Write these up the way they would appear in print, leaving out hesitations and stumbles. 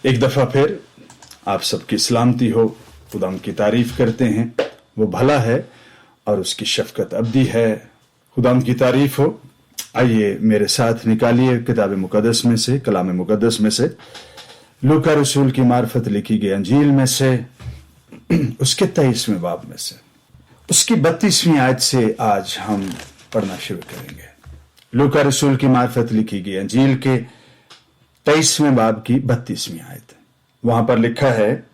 एक दफ़ा फिर आप सबकी सलामती हो। खुदा की तारीफ करते हैं, वो भला है और उसकी शफकत अब्दी है। खुदा की तारीफ हो। आइए मेरे साथ निकालिए किताब मुकद्दस में से, कलाम मुकद्दस में से, लूका रसूल की मार्फत लिखी गई अंजील में से, उसके 23वें बाब में से, उसकी 32वीं आयत से आज हम पढ़ना शुरू करेंगे। लूका रसूल की मार्फत लिखी गई अंजील के 23वें बाब की 32वीं आयत। वहां पर लिखा है,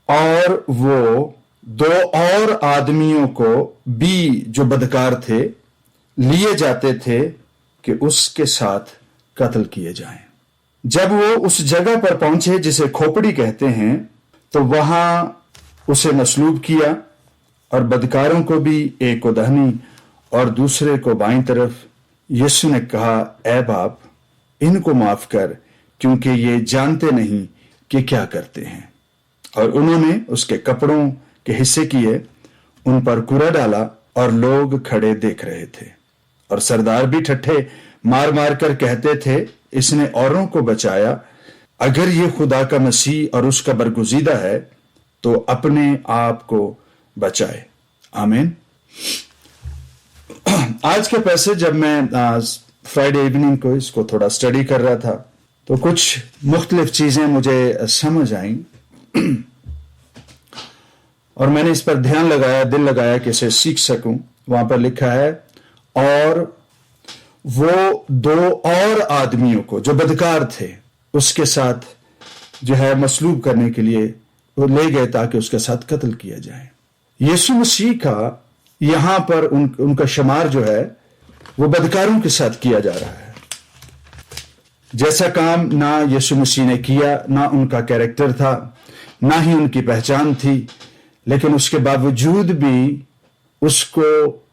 और वो 2 और आदमियों को भी जो बदकार थे लिए जाते थे कि उसके साथ कत्ल किए जाएं। जब वो उस जगह पर पहुंचे जिसे खोपड़ी कहते हैं, तो वहां उसे मसलूब किया और बदकारों को भी, एक को दाहिनी और दूसरे को बाईं तरफ। यीशु ने कहा, ऐ बाप, इनको माफ कर, क्योंकि ये जानते नहीं कि क्या करते हैं। और उन्होंने उसके कपड़ों के हिस्से किए, उन पर कूड़ा डाला और लोग खड़े देख रहे थे। और सरदार भी ठट्ठे मार मार कर कहते थे, इसने औरों को बचाया, अगर ये खुदा का मसीह और उसका बरगुजीदा है तो अपने आप को बचाए। आमीन। आज के पैसे जब मैं फ्राइडे इवनिंग को इसको थोड़ा स्टडी कर रहा था, तो कुछ मुख्तलिफ चीजें मुझे समझ आई और मैंने इस पर ध्यान लगाया, दिल लगाया कि इसे सीख सकूं। वहां पर लिखा है, और वो 2 और आदमियों को जो बदकार थे उसके साथ जो है मसलूब करने के लिए वो ले गए ताकि उसके साथ कत्ल किया जाए। यीशु मसीह का यहां पर उनका शुमार जो है वो बदकारों के साथ किया जा रहा है। जैसा काम ना यीशु मसीह ने किया, ना उनका कैरेक्टर था, ना ही उनकी पहचान थी, लेकिन उसके बावजूद भी उसको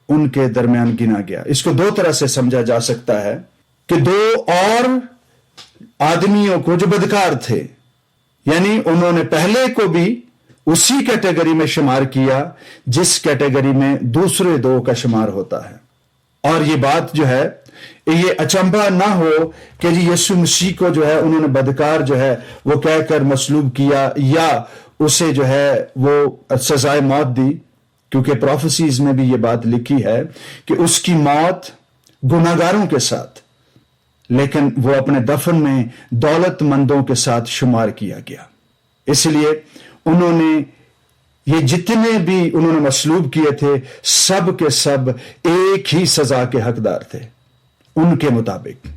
उनके दरमियान गिना गया। इसको 2 तरह से समझा जा सकता है कि 2 और आदमियों को जो बदकार थे, यानी उन्होंने पहले को भी उसी कैटेगरी में शुमार किया जिस कैटेगरी में दूसरे 2 का शुमार होता है। और ये बात जो है, ये अचंभा ना हो कि जी यीशु मसीह को जो है उन्होंने बदकार जो है वो कहकर मसलूब किया या उसे जो है वो सजाए मौत दी, क्योंकि प्रोफेसीज में भी ये बात लिखी है कि उसकी मौत गुनाहगारों के साथ, लेकिन वो अपने दफन में दौलतमंदों के साथ शुमार किया गया। इसलिए उन्होंने ये जितने भी उन्होंने मसलूब किए थे, सब के सब एक ही सजा के हकदार थे। उनके मुताबिक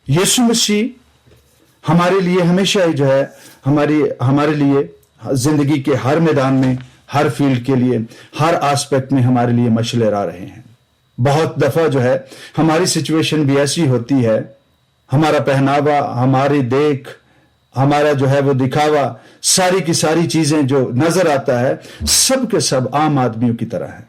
यीशु मसीह हमारे लिए हमेशा ही जो है हमारे लिए जिंदगी के हर मैदान में, हर फील्ड के लिए, हर एस्पेक्ट में हमारे लिए मशले ला रहे हैं। बहुत दफा जो है हमारी सिचुएशन भी ऐसी होती है, हमारा पहनावा, हमारी देख, हमारा जो है वो दिखावा, सारी की सारी चीजें जो नजर आता है, सब के सब आम आदमियों की तरह है।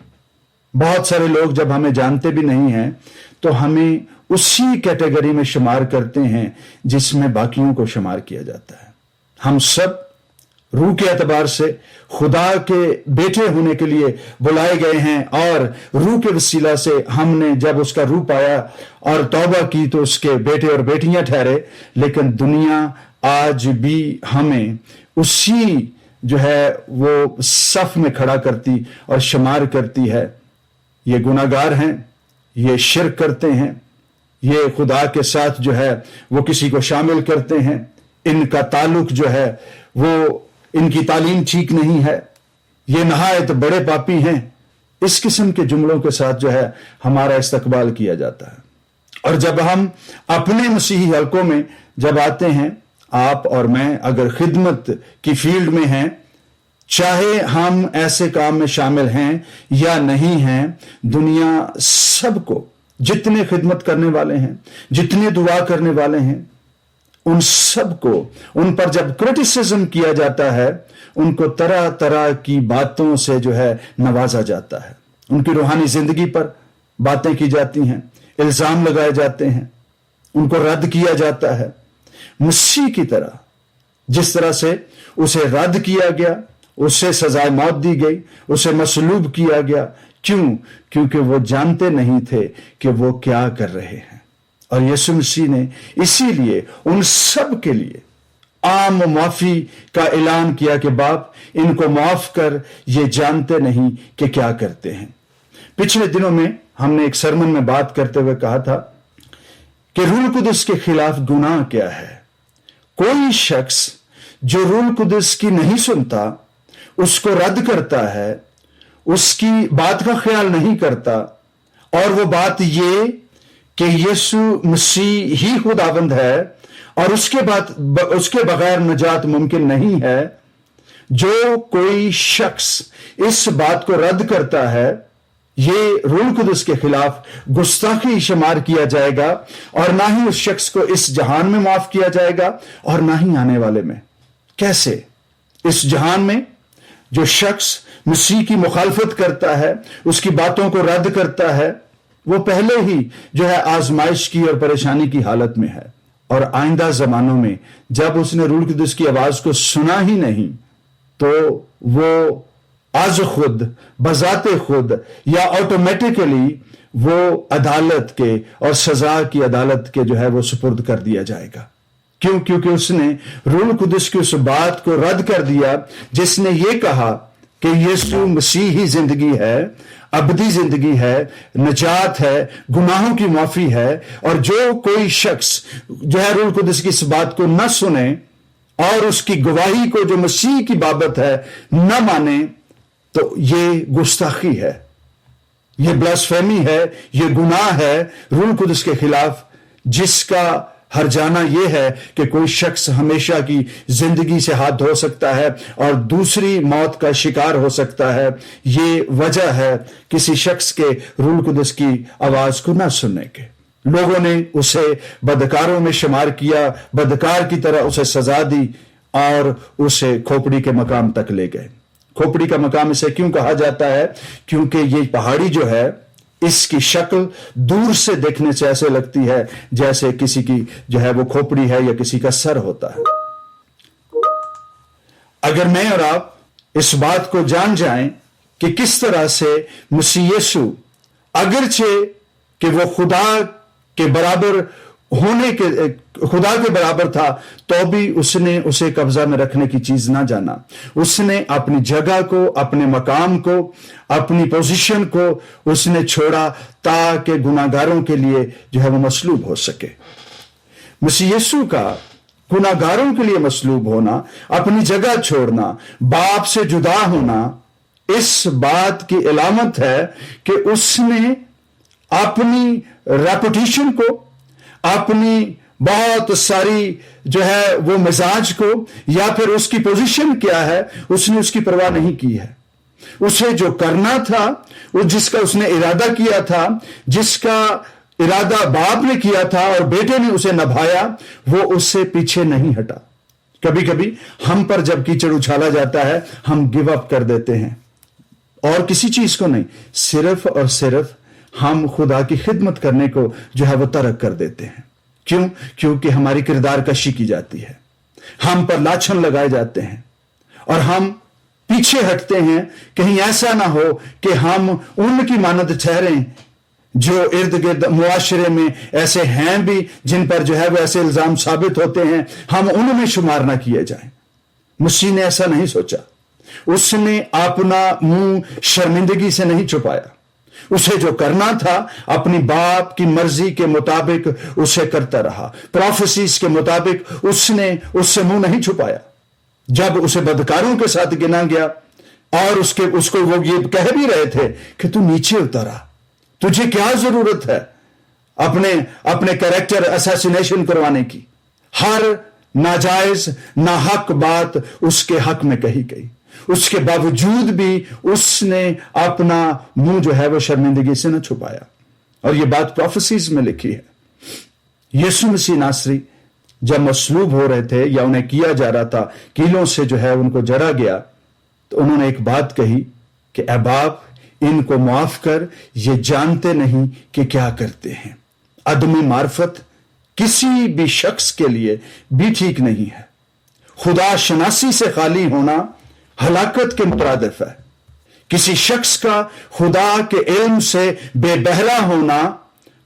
बहुत सारे लोग जब हमें जानते भी नहीं हैं तो हमें उसी कैटेगरी में शुमार करते हैं जिसमें बाकियों को शुमार किया जाता है। हम सब रूह के एतबार से खुदा के बेटे होने के लिए बुलाए गए हैं, और रूह के वसीला से हमने जब उसका रूह पाया और तौबा की तो उसके बेटे और बेटियां ठहरे। लेकिन दुनिया आज भी हमें उसी जो है वो सफ में खड़ा करती और शुमार करती है। ये गुनाहगार हैं, ये शिर्क करते हैं, ये खुदा के साथ जो है वो किसी को शामिल करते हैं, इनका ताल्लुक जो है वो, इनकी तालीम ठीक नहीं है, ये नहायत बड़े पापी हैं। इस किस्म के जुमलों के साथ जो है हमारा इस्तकबाल किया जाता है। और जब हम अपने मसीही हलकों में जब आते हैं, आप और मैं अगर खिदमत की फील्ड में हैं, चाहे हम ऐसे काम में शामिल हैं या नहीं हैं, दुनिया सबको, जितने खिदमत करने वाले हैं, जितने दुआ करने वाले हैं, उन सबको, उन पर जब क्रिटिसिज्म किया जाता है, उनको तरह तरह की बातों से जो है नवाजा जाता है। उनकी रूहानी जिंदगी पर बातें की जाती हैं, इल्जाम लगाए जाते हैं, उनको रद्द किया जाता है। मसीह की तरह जिस तरह से उसे रद्द किया गया, उसे सजाए मौत दी गई, उसे मसलूब किया गया। क्यों? क्योंकि वो जानते नहीं थे कि वो क्या कर रहे हैं। और यीशु मसीह ने इसीलिए उन सब के लिए عام معافی کا اعلان کیا کہ باپ ان کو معاف کر، یہ جانتے نہیں کہ کیا کرتے ہیں۔ پچھلے دنوں میں ہم نے ایک سرمن میں بات کرتے ہوئے کہا تھا کہ روح القدس کے خلاف گناہ کیا ہے۔ کوئی شخص جو روح القدس کی نہیں سنتا، اس کو رد کرتا ہے، اس کی بات کا خیال نہیں کرتا، اور وہ بات یہ کہ یسوع مسیح ہی خداوند ہے اور اس کے بغیر نجات ممکن نہیں ہے، جو کوئی شخص اس بات کو رد کرتا ہے، یہ روح القدس کے خلاف گستاخی شمار کیا جائے گا، اور نہ ہی اس شخص کو اس جہان میں معاف کیا جائے گا اور نہ ہی آنے والے میں۔ کیسے؟ اس جہان میں جو شخص مسیح کی مخالفت کرتا ہے، اس کی باتوں کو رد کرتا ہے، وہ پہلے ہی جو ہے آزمائش کی اور پریشانی کی حالت میں ہے، اور آئندہ زمانوں میں جب اس نے روح القدس کی آواز کو سنا ہی نہیں تو وہ از خود، بذات خود یا آٹومیٹیکلی وہ عدالت کے اور سزا کی عدالت کے جو ہے وہ سپرد کر دیا جائے گا۔ کیوں؟ کیونکہ اس نے روح القدس کی اس بات کو رد کر دیا جس نے یہ کہا کہ یسوع مسیح ہی زندگی ہے، ابدی زندگی ہے، نجات ہے، گناہوں کی معافی ہے، اور جو کوئی شخص جو ہے روح القدس کی اس بات کو نہ سنے اور اس کی گواہی کو جو مسیح کی بابت ہے نہ مانے، تو یہ گستاخی ہے، یہ بلاسفیمی ہے، یہ گناہ ہے روح القدس کے خلاف، جس کا ہر جانا یہ ہے کہ کوئی شخص ہمیشہ کی زندگی سے ہاتھ دھو سکتا ہے اور دوسری موت کا شکار ہو سکتا ہے۔ یہ وجہ ہے کسی شخص کے روح القدس کی آواز کو نہ سننے کے۔ لوگوں نے اسے بدکاروں میں شمار کیا، بدکار کی طرح اسے سزا دی اور اسے کھوپڑی کے مقام تک لے گئے۔ کھوپڑی کا مقام اسے کیوں کہا جاتا ہے؟ کیونکہ یہ پہاڑی جو ہے، اس کی شکل دور سے دیکھنے سے ایسے لگتی ہے جیسے کسی کی جو ہے وہ کھوپڑی ہے یا کسی کا سر ہوتا ہے۔ اگر میں اور آپ اس بات کو جان جائیں کہ کس طرح سے مسیح یسوع اگرچہ کہ وہ خدا کے برابر ہونے کے خدا کے برابر تھا، تو بھی اس نے اسے قبضہ میں رکھنے کی چیز نہ جانا۔ اس نے اپنی جگہ کو، اپنے مقام کو، اپنی پوزیشن کو اس نے چھوڑا تاکہ گناہگاروں کے لیے جو ہے وہ مصلوب ہو سکے۔ مسیح یسوع کا گناہگاروں کے لیے مصلوب ہونا، اپنی جگہ چھوڑنا، باپ سے جدا ہونا، اس بات کی علامت ہے کہ اس نے اپنی ریپوٹیشن کو، اپنی بہت ساری جو ہے وہ مزاج کو، یا پھر اس کی پوزیشن کیا ہے، اس نے اس کی پرواہ نہیں کی ہے۔ اسے جو کرنا تھا، جس کا اس نے ارادہ کیا تھا، جس کا ارادہ باپ نے کیا تھا اور بیٹے نے اسے نبھایا، وہ اس سے پیچھے نہیں ہٹا۔ کبھی کبھی ہم پر جب کیچڑ اچھالا جاتا ہے، ہم گیو اپ کر دیتے ہیں، اور کسی چیز کو نہیں، صرف اور صرف ہم خدا کی خدمت کرنے کو جو ہے وہ ترک کر دیتے ہیں۔ کیوں؟ کیونکہ ہماری کردار کشی کی جاتی ہے، ہم پر لاچھن لگائے جاتے ہیں، اور ہم پیچھے ہٹتے ہیں کہیں ایسا نہ ہو کہ ہم ان کی مانند ٹھہریں جو ارد گرد معاشرے میں ایسے ہیں بھی جن پر جو ہے وہ ایسے الزام ثابت ہوتے ہیں، ہم ان میں شمار نہ کیے جائیں۔ مسیح نے ایسا نہیں سوچا، اس نے اپنا منہ شرمندگی سے نہیں چھپایا۔ اسے جو کرنا تھا اپنی باپ کی مرضی کے مطابق اسے کرتا رہا، پروفیسیز کے مطابق اس نے اس سے منہ نہیں چھپایا۔ جب اسے بدکاروں کے ساتھ گنا گیا اور اس کو وہ یہ کہہ بھی رہے تھے کہ تو نیچے اترا، تجھے کیا ضرورت ہے اپنے کریکٹر اسیسینیشن کروانے کی، ہر ناجائز ناحق بات اس کے حق میں کہی گئی، اس کے باوجود بھی اس نے اپنا منہ جو ہے وہ شرمندگی سے نہ چھپایا۔ اور یہ بات پروفیسیز میں لکھی ہے۔ یسوع مسیح ناصری جب مصلوب ہو رہے تھے یا انہیں کیا جا رہا تھا، کیلوں سے جو ہے ان کو جڑا گیا، تو انہوں نے ایک بات کہی کہ اے باپ ان کو معاف کر، یہ جانتے نہیں کہ کیا کرتے ہیں۔ عدم معرفت کسی بھی شخص کے لیے بھی ٹھیک نہیں ہے۔ خدا شناسی سے خالی ہونا ہلاکت کے مترادف ہے۔ کسی شخص کا خدا کے علم سے بے بہرا ہونا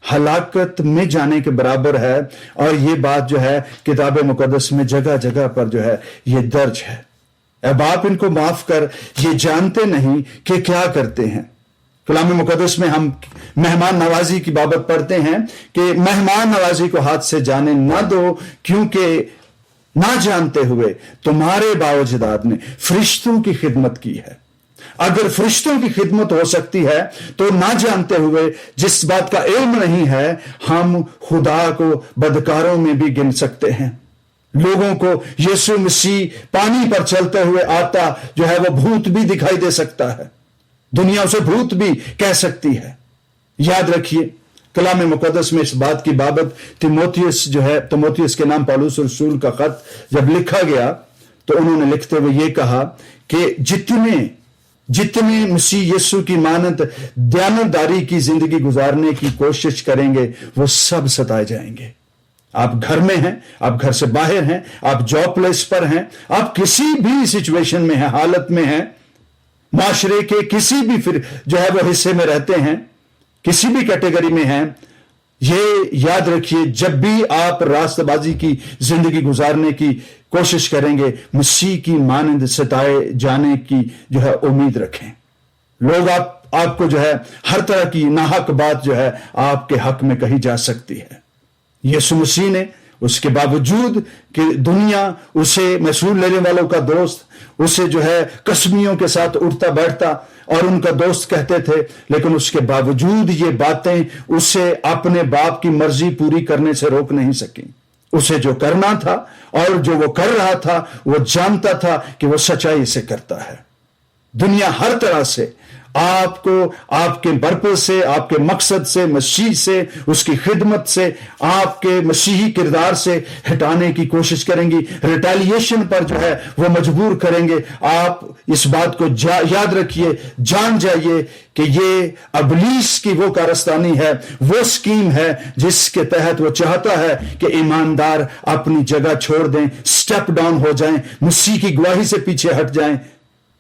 हलाकत में जाने के बराबर है। और ये बात जो है किताब मुकद्दस में जगह जगह पर जो है ये दर्ज है। अब आप इनको माफ कर, ये जानते नहीं कि क्या करते हैं। कलाम मुकद्दस में हम मेहमान नवाजी की बाबत पढ़ते हैं कि मेहमान नवाजी को हाथ से जाने ना दो, क्योंकि ना जानते हुए तुम्हारे बावजदाद ने फरिश्तों की खिदमत की है। अगर फरिश्तों की खिदमत हो सकती है तो ना जानते हुए, जिस बात का इल्म नहीं है, हम खुदा को बदकारों में भी गिन सकते हैं। लोगों को यीशु मसीह पानी पर चलते हुए आता जो है वो भूत भी दिखाई दे सकता है, दुनिया उसे भूत भी कह सकती है। याद रखिए, कलाम मुकद्दस में इस बात की बाबत तिमोथियस जो है, तिमोथियस के नाम पौलुस रसूल का खत जब लिखा गया तो उन्होंने लिखते हुए ये कहा कि जितने मसीह यीशु की मानद दयानतदारी की जिंदगी गुजारने की कोशिश करेंगे वो सब सताए जाएंगे। आप घर में हैं, आप घर से बाहर हैं, आप जॉब प्लेस पर हैं, आप किसी भी सिचुएशन में हैं, हालत में हैं, माशरे के किसी भी फिर जो है वो हिस्से में रहते हैं, किसी भी कैटेगरी में हैं, ये याद रखिए, जब भी आप रास्तबाजी की जिंदगी गुजारने की कोशिश करेंगे, मसीह की मानंद सताए जाने की जो है उम्मीद रखें। लोग आपको जो है हर तरह की नाहक बात जो है आपके हक में कही जा सकती है। यीशु मसीह ने उसके बावजूद कि दुनिया उसे महसूल लेने वालों का दोस्त, उसे जो है कसमियों के साथ उठता बैठता और उनका दोस्त कहते थे, लेकिन उसके बावजूद ये बातें उसे अपने बाप की मर्जी पूरी करने से रोक नहीं सकी। उसे जो करना था और जो वो कर रहा था, वो जानता था कि वो सच्चाई से करता है। दुनिया हर तरह से आपको आपके पर्पस से, आपके मकसद से, मसीह से, उसकी खिदमत से, आपके मसीही किरदार से हटाने की कोशिश करेंगी, रिटेलिएशन पर जो है वो मजबूर करेंगे। आप इस बात को याद रखिए, जान जाइए कि ये इब्लीस की वो कारस्तानी है, वो स्कीम है जिसके तहत वो चाहता है कि ईमानदार अपनी जगह छोड़ दें, स्टेप डाउन हो जाएं, मसीह की गवाही से पीछे हट जाएं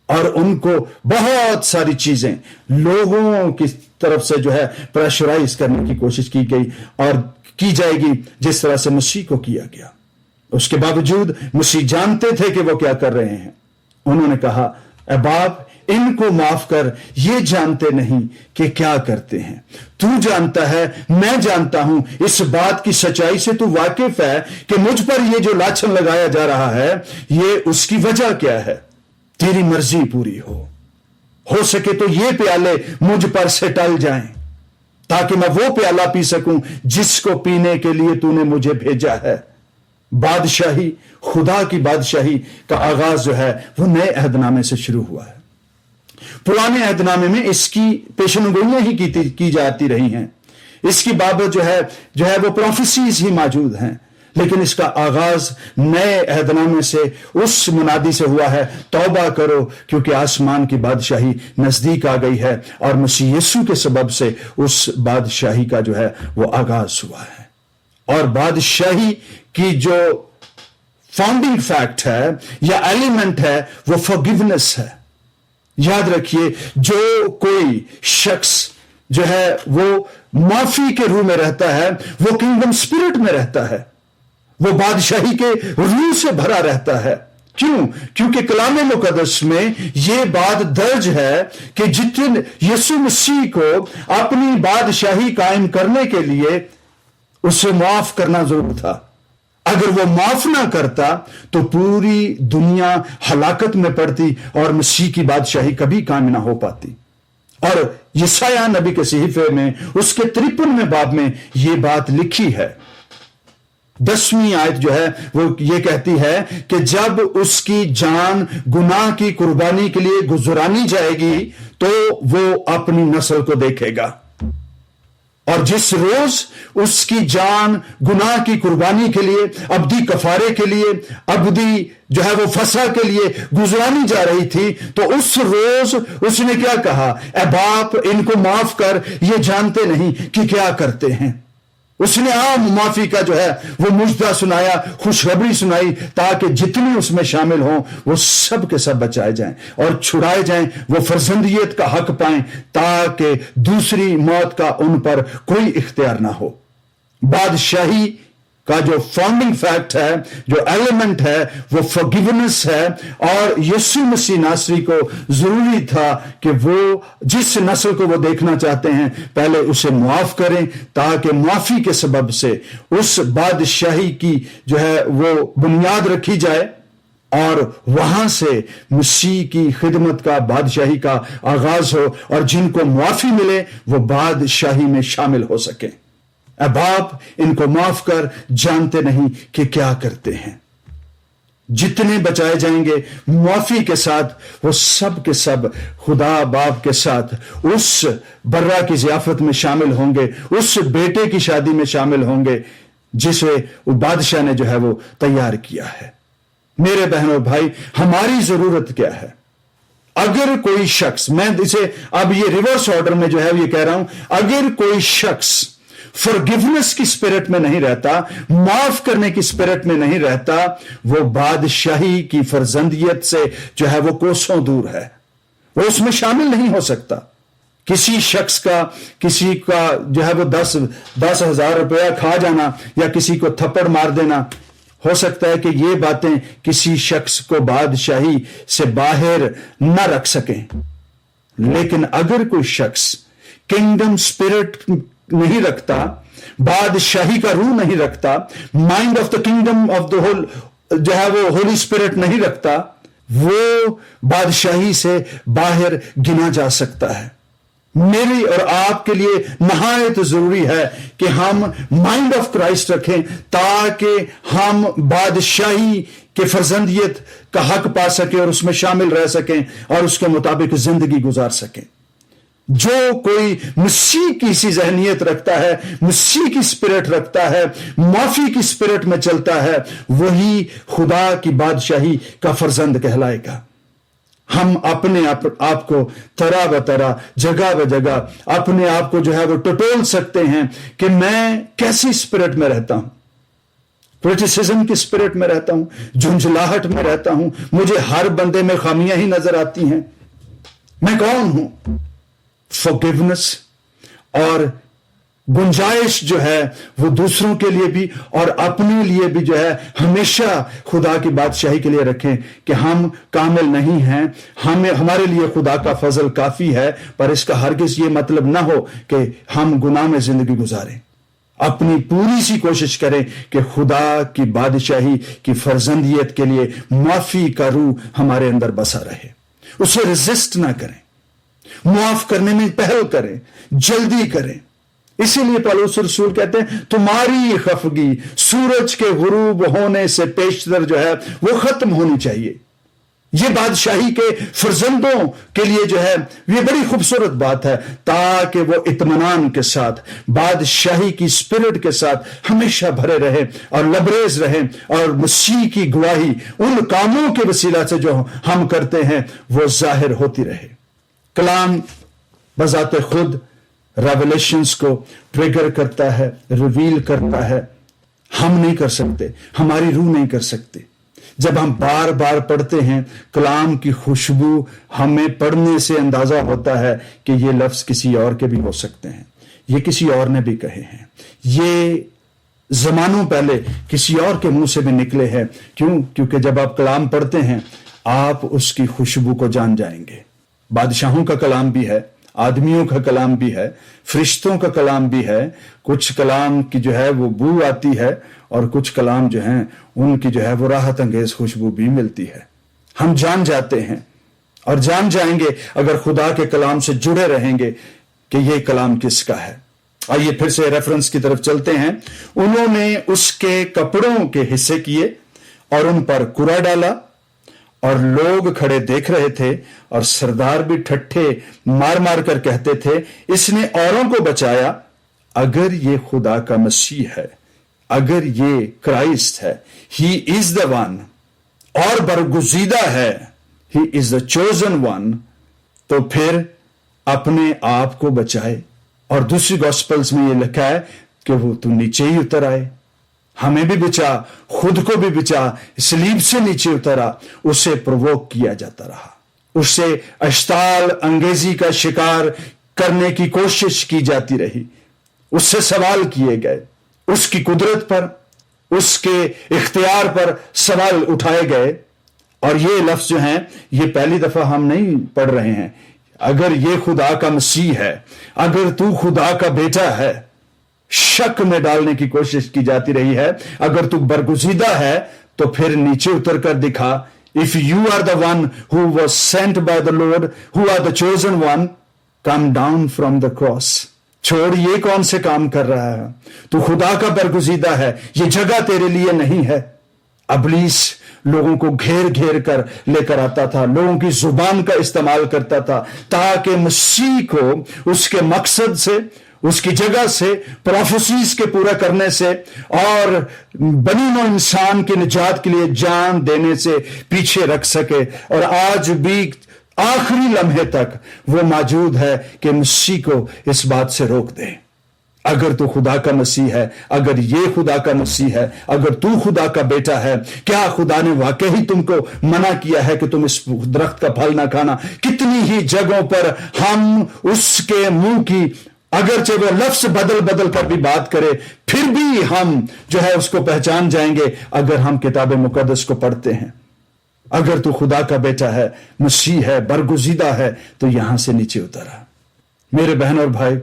और उनको बहुत सारी चीजें लोगों की तरफ से जो है प्रेशराइज करने की कोशिश की गई और की जाएगी, जिस तरह से मसीह को किया गया। उसके बावजूद मसीह जानते थे कि वो क्या कर रहे हैं। उन्होंने कहा, ऐ बाप, इनको माफ कर, ये जानते नहीं कि क्या करते हैं। तू जानता है, मैं जानता हूं, इस बात की सच्चाई से तू वाकिफ है कि मुझ पर ये जो लाछन लगाया जा रहा है, ये उसकी वजह क्या है। तेरी मर्जी पूरी हो सके तो ये प्याले मुझ पर से टल जाएं, ताकि मैं वो प्याला पी सकूं जिसको पीने के लिए तूने मुझे भेजा है। बादशाही, खुदा की बादशाही का आगाज जो है वो नए अहदनामे से शुरू हुआ है। पुराने अहदनामे में इसकी पेशनगोइयां ही की जाती रही हैं, इसकी बाबत जो है वो प्रोफेसीज ही मौजूद हैं, लेकिन इसका आगाज नए अहदनामे से उस मुनादी से हुआ है, तौबा करो क्योंकि आसमान की बादशाही नजदीक आ गई है। और मसीह यीशु के सबब से उस बादशाही का जो है वो आगाज हुआ है। और बादशाही की जो फाउंडिंग फैक्ट है या एलिमेंट है वो फॉरगिवनेस है। याद रखिए, जो कोई शख्स जो है वो माफी के रूह में रहता है, वो किंगडम स्पिरिट में रहता है, वो बादशाही के रूह से भरा रहता है। क्यों? क्योंकि कलाम मुकद्दस में यह बात दर्ज है कि जितने यीशु मसीह को अपनी बादशाही कायम करने के लिए उसे माफ करना जरूर था। अगर वो माफ ना करता तो पूरी दुनिया हलाकत में पड़ती और मसीह की बादशाही कभी कायम ना हो पाती। और यशायाह नबी के सहीफे में उसके 53वें बाब में यह बात लिखी है। 10वीं आयत जो है वो ये कहती है कि जब उसकी जान गुनाह की कुर्बानी के लिए गुजरानी जाएगी तो वो अपनी नस्ल को देखेगा। और जिस रोज उसकी जान गुनाह की कुर्बानी के लिए, अब्दी कफारे के लिए, अब्दी जो है वो फसा के लिए गुजरानी जा रही थी, तो उस रोज उसने क्या कहा, ऐ बाप, इनको माफ कर, ये जानते नहीं कि क्या करते हैं। उसने आम माफी का जो है वो मुजदा सुनाया, खुशखबरी सुनाई, ताकि जितने उसमें शामिल हों वो सब के सब बचाए जाएं और छुड़ाए जाएं, वो फर्जंदियत का हक पाएं, ताकि दूसरी मौत का उन पर कोई इख्तियार ना हो। बादशाही का जो फाउंडिंग फैक्ट है, जो एलिमेंट है, वो फॉरगिवनेस है। और यीशु मसीह नासरी को जरूरी था कि वो जिस नस्ल को वो देखना चाहते हैं पहले उसे मुआफ करें, ताकि मुआफी के सबब से उस बादशाही की जो है वो बुनियाद रखी जाए और वहां से मसीह की खिदमत का, बादशाही का आगाज हो, और जिनको मुआफी मिले वो बादशाही में शामिल हो सके। अब आप इनको माफ कर, जानते नहीं कि क्या करते हैं। जितने बचाए जाएंगे मुआफी के साथ, वो सब के सब खुदा बाप के साथ उस बर्रा की जियाफत में शामिल होंगे, उस बेटे की शादी में शामिल होंगे जिसे वो बादशाह ने जो है वो तैयार किया है। मेरे बहनों भाई, हमारी जरूरत क्या है? अगर कोई शख्स, मैं इसे अब ये रिवर्स ऑर्डर में जो है ये कह रहा हूं, अगर कोई शख्स फॉरगिवनेस की स्पिरिट में नहीं रहता, माफ करने की स्पिरिट में नहीं रहता, वो बादशाही की फर्जंदियत से जो है वो कोसों दूर है, वो उसमें शामिल नहीं हो सकता। किसी शख्स का, किसी का जो है वो 10,000 रुपया खा जाना या किसी को थप्पड़ मार देना, हो सकता है कि ये बातें किसी शख्स को बादशाही से बाहर न रख सकें, लेकिन अगर कोई शख्स किंगडम स्पिरिट नहीं रखता, बादशाही का रूह नहीं रखता, mind of the kingdom of the whole जो है वो होली स्पिरिट नहीं रखता, वो बादशाही से बाहर गिना जा सकता है। मेरी और आपके लिए नहायत जरूरी है कि हम माइंड ऑफ क्राइस्ट रखें, ताकि हम बादशाही के फर्जंदियत का हक पा सकें और उसमें शामिल रह सकें और उसके मुताबिक जिंदगी गुजार सकें। जो कोई मसीह की सी जहनियत रखता है, मसीह की स्पिरिट रखता है, माफी की स्पिरिट में चलता है, वही खुदा की बादशाही का फर्जंद कहलाएगा। हम अपने आप को तरह ब तरह, जगह ब जगह अपने आप को जो है वो टटोल सकते हैं कि मैं कैसी स्पिरिट में रहता हूं। क्रिटिसिज्म की स्पिरिट में रहता हूं, झुंझलाहट में रहता हूं, मुझे हर बंदे में खामियां ही नजर आती हैं। मैं कौन हूं? फॉरगिवनेस और गुंजाइश जो है वो दूसरों के लिए भी और अपने लिए भी जो है हमेशा खुदा की बादशाही के लिए रखें कि हम कामिल नहीं हैं, हमारे लिए खुदा का फजल काफी है, पर इसका हरगिज ये मतलब ना हो कि हम गुनाह में जिंदगी गुजारें। अपनी पूरी सी कोशिश करें कि खुदा की बादशाही की फर्जंदियत के लिए माफी का रूह हमारे अंदर बसा रहे, उसे रेजिस्ट ना करें, मुआफ करने में पहल करें, जल्दी करें। इसीलिए पौलुस रसूल कहते हैं तुम्हारी खफगी सूरज के गुरूब होने से पेशतर जो है वो खत्म होनी चाहिए। ये बादशाही के फर्जंदों के लिए जो है ये बड़ी खूबसूरत बात है, ताकि वो इत्मीनान के साथ बादशाही की स्पिरिट के साथ हमेशा भरे रहे और लबरेज रहे, और मसीह की गवाही उन कामों के वसीला से जो हम करते हैं वो जाहिर होती रहे। कलाम बजाते खुद रेवलेशंस को ट्रिगर करता है, रिवील करता है। हम नहीं कर सकते, हमारी रूह नहीं कर सकती। जब हम बार बार पढ़ते हैं कलाम की खुशबू, हमें पढ़ने से अंदाजा होता है कि ये लफ्ज किसी और के भी हो सकते हैं, ये किसी और ने भी कहे हैं, ये जमानों पहले किसी और के मुंह से भी निकले हैं। क्यों? क्योंकि जब आप कलाम पढ़ते हैं आप उसकी खुशबू को जान जाएंगे। बादशाहों का कलाम भी है, आदमियों का कलाम भी है, फरिश्तों का कलाम भी है। कुछ कलाम की जो है वो बू आती है और कुछ कलाम जो हैं उनकी जो है वो राहत अंगेज खुशबू भी मिलती है। हम जान जाते हैं और जान जाएंगे अगर खुदा के कलाम से जुड़े रहेंगे कि ये कलाम किसका है। आइए फिर से रेफरेंस की तरफ चलते हैं। उन्होंने उसके कपड़ों के हिस्से किए और उन पर कुरा डाला, और लोग खड़े देख रहे थे, और सरदार भी ठट्ठे मार मार कर कहते थे इसने औरों को बचाया। अगर ये खुदा का मसीह है, अगर ये क्राइस्ट है, ही इज द वन, और बरगुजीदा है, he is the chosen one, तो फिर अपने आप को बचाए। और दूसरी गॉस्पेल्स में ये लिखा है کہ وہ تو नीचे ही उतर आए, हमें भी बचा, खुद को भी बचा, सलीब से नीचे उतरा, उसे प्रोवोक किया जाता रहा, उससे अश्ताल अंगेजी का शिकार करने की कोशिश की जाती रही, उससे सवाल किए गए, उसकी कुदरत पर, उसके इख्तियार पर सवाल उठाए गए। और ये लफ्ज जो हैं ये पहली दफा हम नहीं पढ़ रहे हैं। अगर ये खुदा का मसीह है, अगर तू खुदा का बेटा है, शक में डालने की कोशिश की जाती रही है। अगर तू बरगुजीदा है तो फिर नीचे उतर कर दिखा। If you are the one who was sent by the Lord, who are the chosen one, come down from the cross. छोड़, ये कौन से काम कर रहा है? तू खुदा का बरगुजीदा है, ये जगह तेरे लिए नहीं है। इब्लीस लोगों को घेर घेर कर लेकर आता था, लोगों की जुबान का इस्तेमाल करता था ताकि मसीह को उसके मकसद से, उसकी जगह से, प्रोफेसीज के पूरा करने से और बनी नौ इंसान की निजात के लिए जान देने से पीछे रख सके। और आज भी आखिरी लम्हे तक वो मौजूद है कि मसीह को इस बात से रोक दे। अगर तू खुदा का मसीह है, अगर ये खुदा का मसीह है, अगर तू खुदा का बेटा है, क्या खुदा ने वाकई ही तुमको मना किया है कि तुम इस दरख्त का फल ना खाना? कितनी ही जगहों पर हम उसके मुंह की, अगरचे वो लफ्ज बदल बदल कर भी बात करे, फिर भी हम जो है उसको पहचान जाएंगे अगर हम किताब मुकद्दस को पढ़ते हैं। अगर तू खुदा का बेटा है, मसीह है, बरगुजीदा है, तो यहां से नीचे उतरा। मेरे बहन और भाई,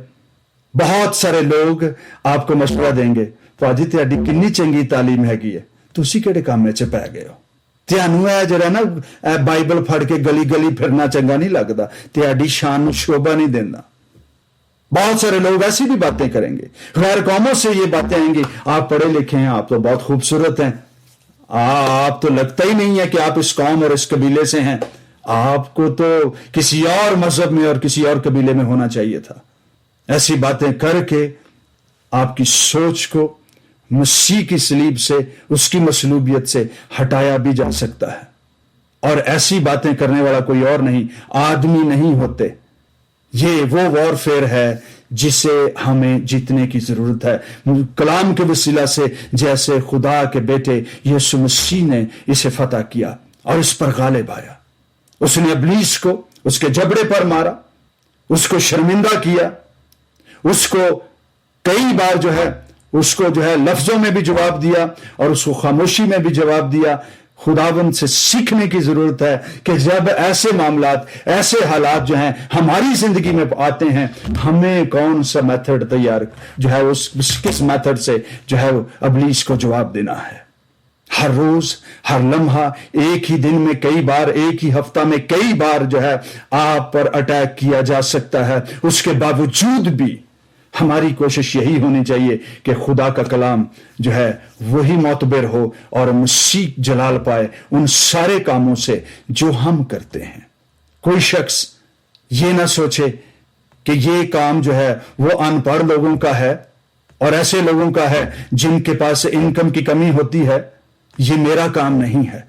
बहुत सारे लोग आपको मशवरा देंगे, ਭਾਜੀ ਤੁਹਾਡੀ ਕਿੰਨੀ ਚੰਗੀ ਤਾਲੀਮ ਹੈਗੀ ਹੈ, ਤੁਸੀਂ ਕਿਹੜੇ ਕੰਮ 'ਚ ਪੈ ਗਏ ਹੋ? ਤੁਹਾਨੂੰ ਇਹ ਜਿਹੜਾ ਨਾ ਬਾਈਬਲ ਫੜ ਕੇ ਗਲੀ ਗਲੀ ਫਿਰਨਾ ਚੰਗਾ ਨਹੀਂ ਲੱਗਦਾ, ਤੁਹਾਡੀ ਸ਼ਾਨ ਨੂੰ ਸ਼ੋਭਾ नहीं देना। बहुत सारे लोग ऐसी भी बातें करेंगे, गैर कौमों से ये बातें आएंगी, आप पढ़े लिखे हैं, आप तो बहुत खूबसूरत हैं, आप तो लगता ही नहीं है कि आप इस कौम और इस कबीले से हैं, आपको तो किसी और मजहब में और किसी और कबीले में होना चाहिए था। ऐसी बातें करके आपकी सोच को मसीह की सलीब से, उसकी मसलूबियत से हटाया भी जा सकता है। और ऐसी बातें करने वाला कोई और नहीं, आदमी नहीं होते। ये वो वॉरफेयर है जिसे हमें जीतने की जरूरत है। कलाम के वसीला से जैसे खुदा के बेटे यीशु मसीह ने इसे फतह किया और इस पर गालिब आया। उसने इब्लीस को उसके जबड़े पर मारा, उसको शर्मिंदा किया, उसको कई बार जो है उसको जो है लफ्जों में भी जवाब दिया और उसको खामोशी में भी जवाब दिया। खुदावंद से सीखने की जरूरत है कि जब ऐसे मामलात, ऐसे हालात जो हैं हमारी जिंदगी में आते हैं, हमें कौन सा मेथड तैयार जो है उस किस मेथड से जो है इब्लीस को जवाब देना है। हर रोज, हर लम्हा, एक ही दिन में कई बार, एक ही हफ्ता में कई बार जो है आप पर अटैक किया जा सकता है। उसके बावजूद भी हमारी कोशिश यही होनी चाहिए कि खुदा का कलाम जो है वही मोतबर हो और मसीह जलाल पाए उन सारे कामों से जो हम करते हैं। कोई शख्स ये ना सोचे कि ये काम जो है वो अनपढ़ लोगों का है और ऐसे लोगों का है जिनके पास इनकम की कमी होती है, ये मेरा काम नहीं है।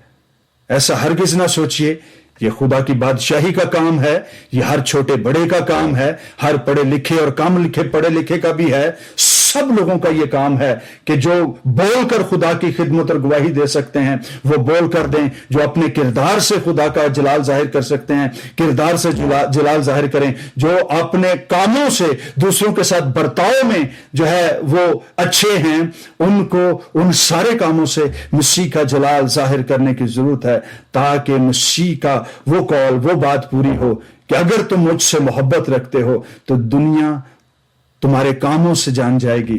ऐसा हरगिज ना सोचिए। ये खुदा की बादशाही का काम है, ये हर छोटे बड़े का काम है, हर पढ़े लिखे और कम लिखे पढ़े लिखे का भी है। सब लोगों का ये काम है कि जो बोलकर खुदा की खिदमत और गवाही दे सकते हैं वो बोल कर दें, जो अपने किरदार से खुदा का जलाल जाहिर कर सकते हैं किरदार से जलाल जाहिर करें, जो अपने कामों से दूसरों के साथ बर्ताव में जो है वो अच्छे हैं, उनको उन सारे कामों से मसीह का जलाल जाहिर करने की जरूरत है, ताकि मसीह का वो कौल, वो बात पूरी हो कि अगर तुम मुझसे मोहब्बत रखते हो तो दुनिया तुम्हारे कामों से जान जाएगी।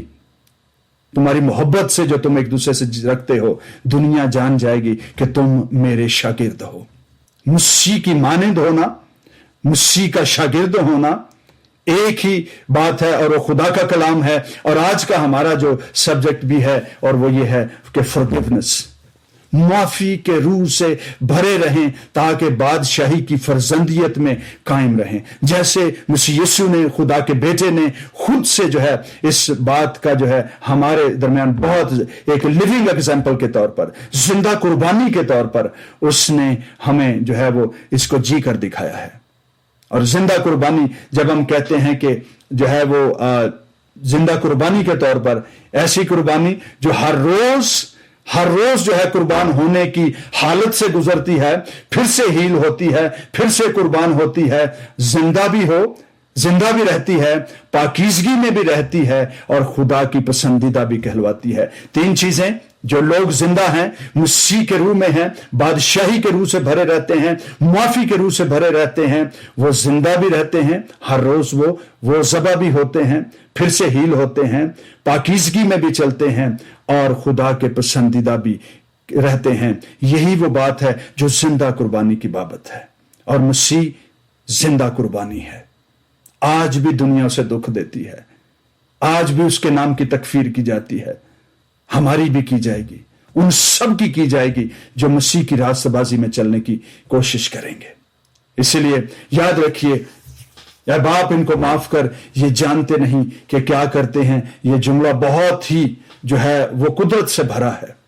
तुम्हारी मोहब्बत से जो तुम एक दूसरे से रखते हो, दुनिया जान जाएगी कि तुम मेरे शागिर्द हो। मसीह की मानंद होना, मसीह का शागिर्द होना एक ही बात है और वो खुदा का कलाम है। और आज का हमारा जो सब्जेक्ट भी है और वो ये है कि फॉरगिवनेस, माफी के रूह से भरे रहें ताकि बादशाही की फर्जंदियत में कायम रहें। जैसे मसीह यीशु ने, खुदा के बेटे ने खुद से जो है इस बात का जो है हमारे दरमियान बहुत एक लिविंग एग्जाम्पल के तौर पर, जिंदा कुर्बानी के तौर पर उसने हमें जो है वो इसको जी कर दिखाया है। और जिंदा कुर्बानी जब हम कहते हैं कि जो है वो जिंदा कुर्बानी के तौर पर, ऐसी कुर्बानी जो हर रोज जो है कुर्बान होने की हालत से गुजरती है, फिर से हील होती है, फिर से कुर्बान होती है, जिंदा भी रहती है, पाकीज़गी में भी रहती है और खुदा की पसंदीदा भी कहलवाती है। 3 चीजें जो लोग जिंदा हैं, मसीह के रूह में हैं, बादशाही के रूह से भरे रहते हैं, मुआफी के रूह से भरे रहते हैं, वो जिंदा भी रहते हैं, हर रोज वो ज़बा भी होते हैं, फिर से हील होते हैं, पाकीज़गी में भी चलते हैं और खुदा के पसंदीदा भी रहते हैं। यही वो बात है जो जिंदा कुर्बानी की बाबत है। और मसीह जिंदा कुर्बानी है। आज भी दुनिया उसे दुख देती है, आज भी उसके नाम की तकफीर की जाती है, हमारी भी की जाएगी, उन सब की जाएगी जो मसीह की रास्तबाजी में चलने की कोशिश करेंगे। इसलिए याद रखिए, या बाप इनको माफ कर, ये जानते नहीं कि क्या करते हैं। ये जुमला बहुत ही जो है वो कुदरत से भरा है।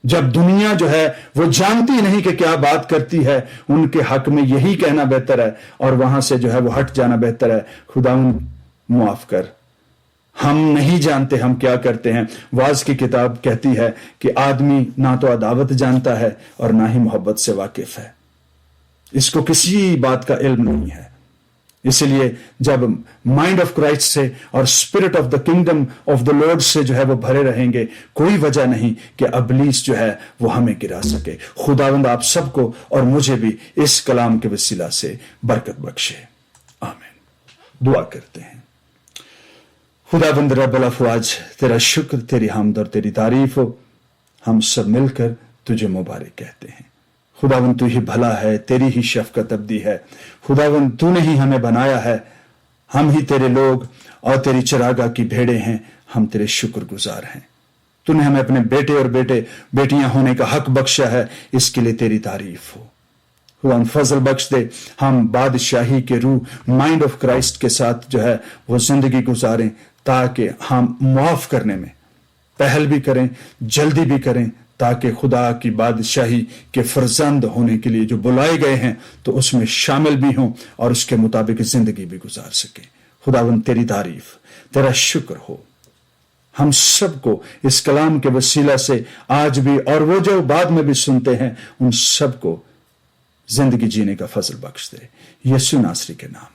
जब दुनिया जो है वो जानती नहीं कि क्या बात करती है, उनके हक में यही कहना बेहतर है और वहां से जो है वो हट जाना बेहतर है। खुदावंद मुआफ कर, हम नहीं जानते हम क्या करते हैं। वाज की किताब कहती है कि आदमी ना तो अदावत जानता है और ना ही मोहब्बत से वाकिफ है, इसको किसी बात का इल्म नहीं है। इसलिए जब माइंड ऑफ क्राइस्ट से और spirit of the kingdom of the Lord से जो है वो भरे रहेंगे, कोई वजह नहीं कि अबलीस जो है वो हमें गिरा सके। खुदावंद आप सबको और मुझे भी इस कलाम के वसीला से बरकत बख्शे, आमीन। दुआ करते हैं। खुदावंद रब्बुल अफ़वाज, तेरा शुक्र, तेरी हम्द और तेरी तारीफ हो। हम सब मिलकर तुझे मुबारक कहते हैं। खुदावंद तू ही भला है, तेरी ही शफकत अब्दी है। खुदावंद तूने ही हमें बनाया है, हम ही तेरे लोग और तेरी चरागाह की भेड़ें हैं। हम तेरे शुक्रगुजार हैं। तूने हमें अपने बेटे और बेटियां होने का हक बख्शा है, इसके लिए तेरी तारीफ हो। खुदावंद फजल बख्श दे, हम बादशाही के रूह माइंड ऑफ क्राइस्ट के साथ जो है वो जिंदगी गुजारें, ताकि हम मुआफ करने में पहल भी करें, जल्दी भी करें, ताकि खुदा की बादशाही के फर्जंद होने के लिए जो बुलाए गए हैं तो उसमें शामिल भी हों और उसके मुताबिक जिंदगी भी गुजार सकें। खुदावंद तेरी तारीफ, तेरा शुक्र हो। हम सबको इस कलाम के वसीला से आज भी और वो जो बाद में भी सुनते हैं, उन सबको जिंदगी जीने का फजल बख्श दे, यीशु नासरी के नाम।